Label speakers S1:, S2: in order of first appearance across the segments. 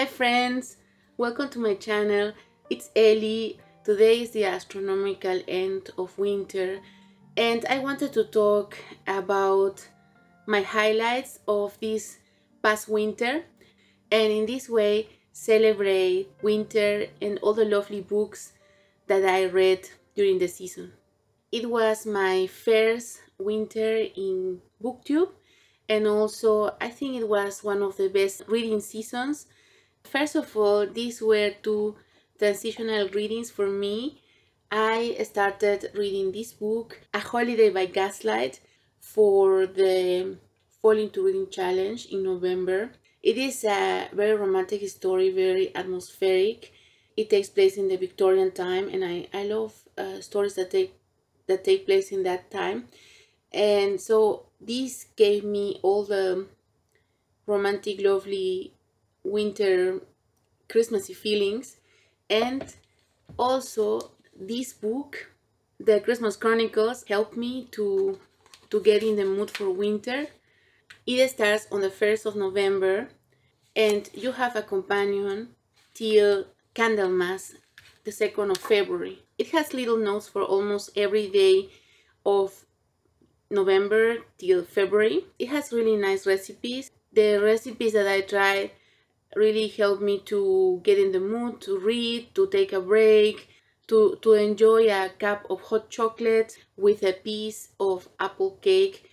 S1: Hi friends, welcome to my channel. It's Ellie. Today is the astronomical end of winter and I wanted to talk about my highlights of this past winter and in this way celebrate winter and all the lovely books that I read during the season. It was my first winter in BookTube and also I think it was one of the best reading seasons. First of all, these were two transitional readings for me. I started reading this book, A Holiday by Gaslight, for the Fall into Reading Challenge in November. It is a very romantic story, very atmospheric. It takes place in the Victorian time and I love stories that take place in that time. And so this gave me all the romantic, lovely winter Christmassy feelings. And also this book, The Christmas Chronicles, helped me to get in the mood for winter. It starts on the 1st of November and you have a companion till Candlemas, the 2nd of February. It has little notes for almost every day of November till February. It has really nice recipes. The recipes that I tried really helped me to get in the mood to read, to take a break, to enjoy a cup of hot chocolate with a piece of apple cake.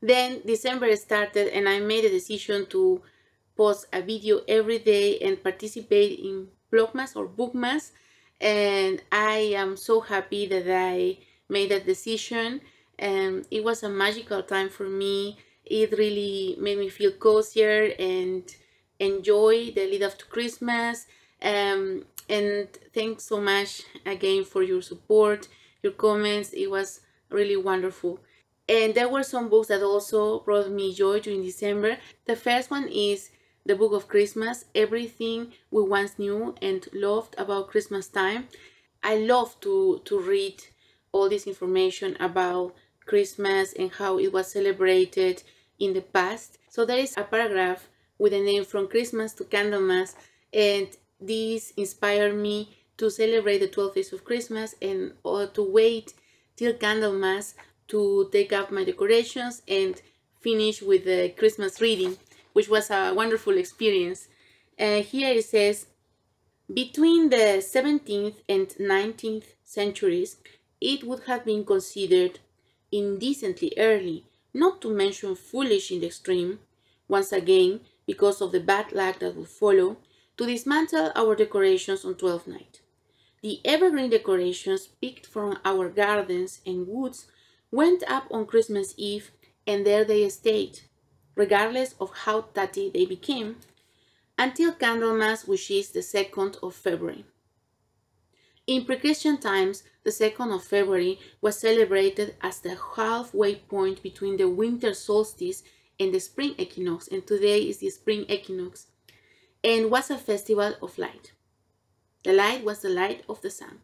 S1: Then December started and I made a decision to post a video every day and participate in Vlogmas or Bookmas, and I am so happy that I made that decision. It was a magical time for me. It really made me feel cozier and enjoy the lead up to Christmas. And thanks so much again for your support, your comments. It was really wonderful. And there were some books that also brought me joy during December. The first one is The Book of Christmas, Everything We Once Knew and Loved About Christmas Time. I love to read all this information about Christmas and how it was celebrated in the past. So there is a paragraph with the name From Christmas to Candlemas, and this inspired me to celebrate the 12 days of Christmas and to wait till Candlemas to take up my decorations and finish with the Christmas reading, which was a wonderful experience. Here it says, between the 17th and 19th centuries, it would have been considered indecently early, not to mention foolish in the extreme, once again, because of the bad luck that would follow, to dismantle our decorations on Twelfth Night. The evergreen decorations picked from our gardens and woods went up on Christmas Eve and there they stayed, regardless of how tatty they became, until Candlemas, which is the 2nd of February. In pre-Christian times, the 2nd of February was celebrated as the halfway point between the winter solstice and the spring equinox, and today is the spring equinox, and was a festival of light. The light was the light of the sun.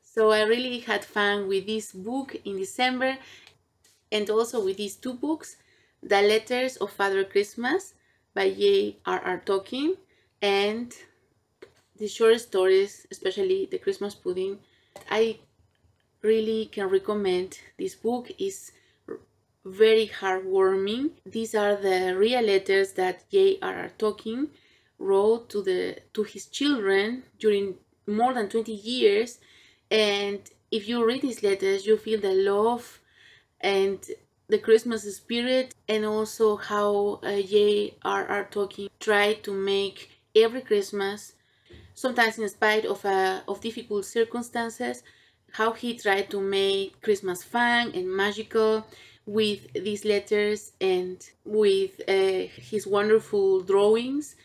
S1: So I really had fun with this book in December and also with these two books, The Letters of Father Christmas by J.R.R. Tolkien and the short stories, especially The Christmas Pudding. I really can recommend this book. It's very heartwarming. These are the real letters that J.R.R. Tolkien wrote to his children during more than 20 years. And if you read these letters, you feel the love and the Christmas spirit, and also how J.R.R. Tolkien tried to make every Christmas, sometimes in spite of difficult circumstances, how he tried to make Christmas fun and magical with these letters and with his wonderful drawings.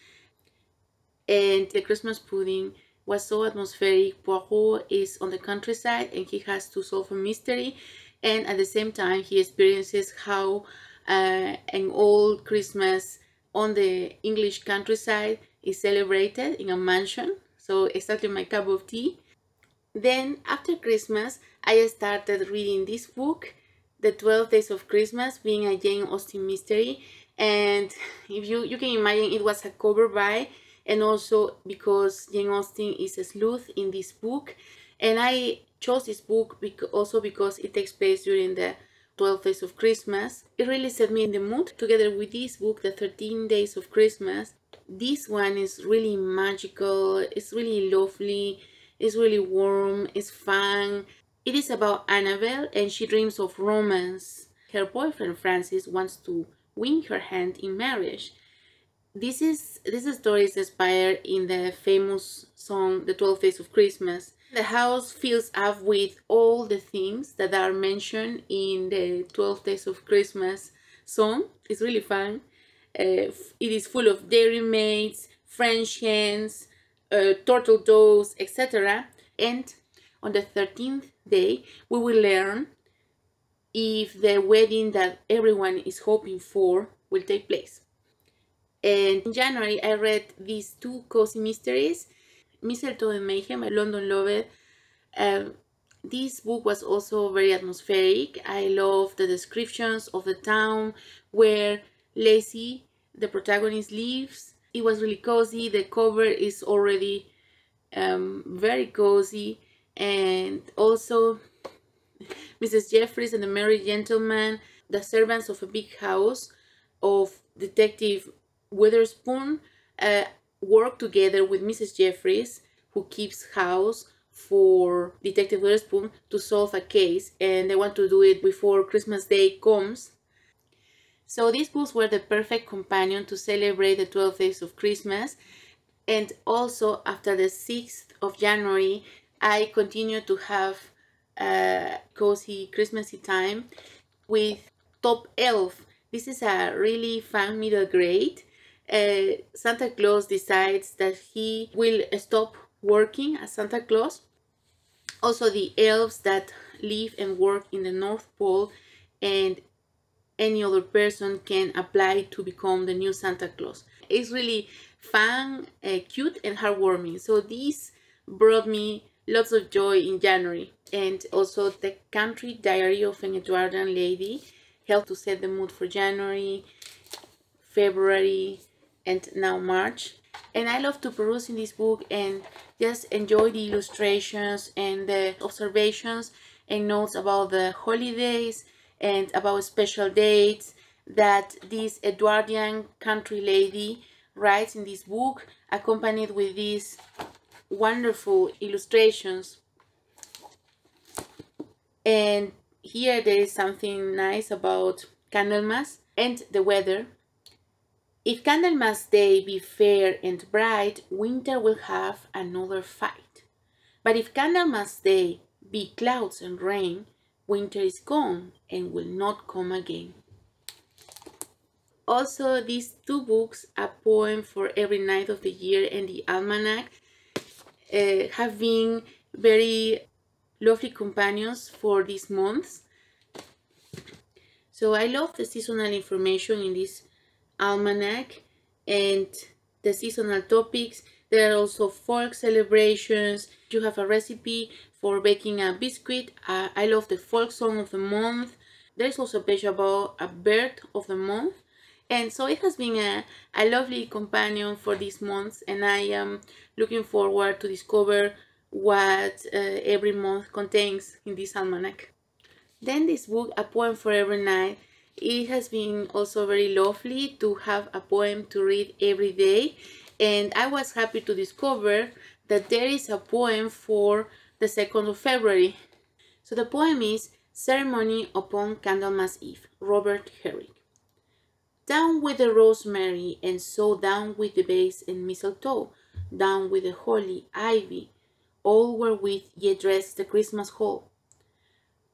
S1: And The Christmas Pudding was so atmospheric. Poirot is on the countryside and he has to solve a mystery, and at the same time he experiences how an old Christmas on the English countryside is celebrated in a mansion. So exactly my cup of tea. Then after Christmas I started reading this book, The 12 Days of Christmas, being a Jane Austen mystery, And if you can imagine, it was a cover by, and also because Jane Austen is a sleuth in this book. And I chose this book also because it takes place during the 12 days of Christmas. It really set me in the mood. Together with this book, The 13 Days of Christmas, this one is really magical, it's really lovely, it's really warm, it's fun. It is about Annabelle, and she dreams of romance. Her boyfriend Francis wants to win her hand in marriage. This story is inspired in the famous song The 12 Days of Christmas. The house fills up with all the things that are mentioned in the 12 Days of Christmas song. It's really fun. It is full of dairy maids, French hens, turtle doves, etc. And on the 13th day, we will learn if the wedding that everyone is hoping for will take place. And in January, I read these two cozy mysteries, Mistletoe and Mayhem by London Lovett. This book was also very atmospheric. I love the descriptions of the town where Lacey, the protagonist, lives. It was really cozy. The cover is already very cozy. And also Mrs. Jeffries and the Merry Gentleman, the servants of a big house of Detective Witherspoon, work together with Mrs. Jeffries, who keeps house for Detective Witherspoon, to solve a case, and they want to do it before Christmas Day comes. So these books were the perfect companion to celebrate the 12 days of Christmas. And also after the 6th of January, I continue to have a cozy Christmassy time with Top Elf. This is a really fun middle grade. Santa Claus decides that he will stop working as Santa Claus. Also, the elves that live and work in the North Pole, and any other person can apply to become the new Santa Claus. It's really fun, cute, and heartwarming. So this brought me lots of joy in January. And also The Country Diary of an Edwardian Lady helped to set the mood for January, February, and now March. And I love to peruse in this book and just enjoy the illustrations and the observations and notes about the holidays and about special dates that this Edwardian country lady writes in this book, accompanied with these wonderful illustrations. And here there is something nice about Candlemas and the weather. If Candlemas Day be fair and bright, winter will have another fight. But if Candlemas Day be clouds and rain, winter is gone and will not come again. Also, these two books, A Poem for Every Night of the Year and the Almanac, have been very lovely companions for these months. So I love the seasonal information in this almanac and the seasonal topics. There are also folk celebrations. You have a recipe for baking a biscuit. I love the folk song of the month. There's also a page about a bird of the month. And so it has been a lovely companion for these months, and I am looking forward to discover what every month contains in this almanac. Then this book, A Poem for Every Night, it has been also very lovely to have a poem to read every day, and I was happy to discover that there is a poem for the 2nd of February. So the poem is Ceremony upon Candlemas Eve, Robert Herrick. Down with the rosemary, and so down with the bays and mistletoe, down with the holly, ivy, all wherewith ye dress the Christmas hall.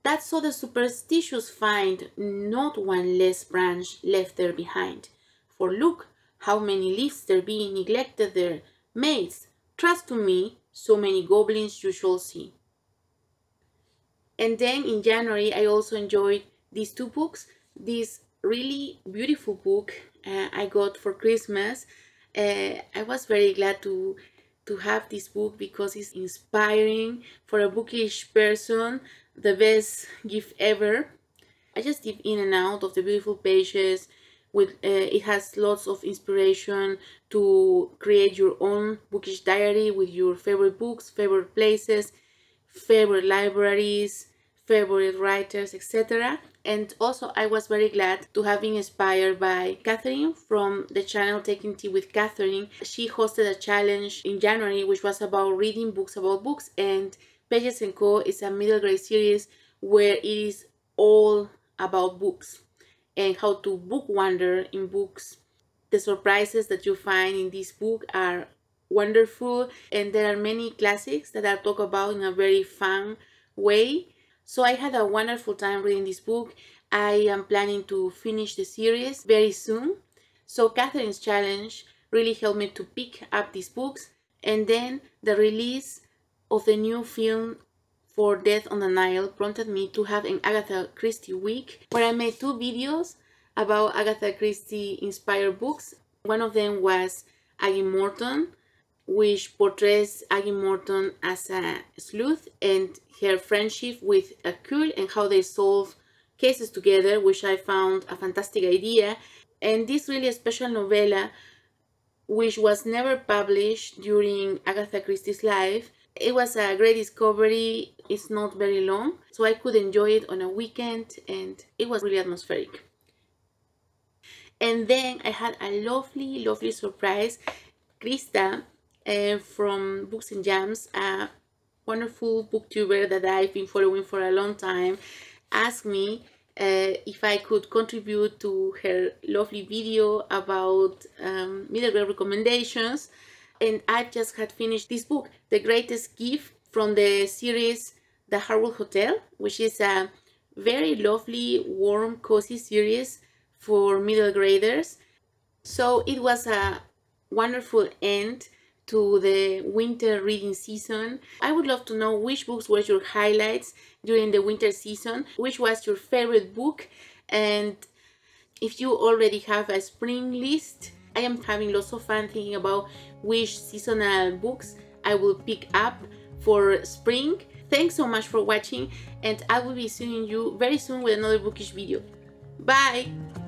S1: That so the superstitious find not one less branch left there behind. For look, how many leaves there be neglected there. Maids, trust to me, so many goblins you shall see. And then in January, I also enjoyed these two books. This really beautiful book I got for Christmas. I was very glad to have this book because it's inspiring for a bookish person, the best gift ever. I just dip in and out of the beautiful pages with it has lots of inspiration to create your own bookish diary with your favorite books, favorite places, favorite libraries, favorite writers, etc. And also I was very glad to have been inspired by Catherine from the channel Taking Tea with Catherine. She hosted a challenge in January which was about reading books about books, and Pages & Co is a middle grade series where it is all about books and how to book wander in books. The surprises that you find in this book are wonderful, and there are many classics that are talked about in a very fun way. So I had a wonderful time reading this book. I am planning to finish the series very soon. So Catherine's challenge really helped me to pick up these books, and then the release of the new film for Death on the Nile prompted me to have an Agatha Christie week where I made 2 videos about Agatha Christie inspired books. One of them was Aggie Morton, which portrays Aggie Morton as a sleuth and her friendship with Hercule and how they solve cases together, which I found a fantastic idea. And this really special novella, which was never published during Agatha Christie's life, it was a great discovery. It's not very long, so I could enjoy it on a weekend, and it was really atmospheric. And then I had a lovely surprise. Krista from Books and Jams, a wonderful booktuber that I've been following for a long time, asked me if I could contribute to her lovely video about middle grade recommendations. And I just had finished this book, The Greatest Gift, from the series The Harwood Hotel, which is a very lovely, warm, cozy series for middle graders. So it was a wonderful end to the winter reading season. I would love to know which books were your highlights during the winter season, which was your favorite book, and if you already have a spring list. I am having lots of fun thinking about which seasonal books I will pick up for spring. Thanks so much for watching, and I will be seeing you very soon with another bookish video. Bye!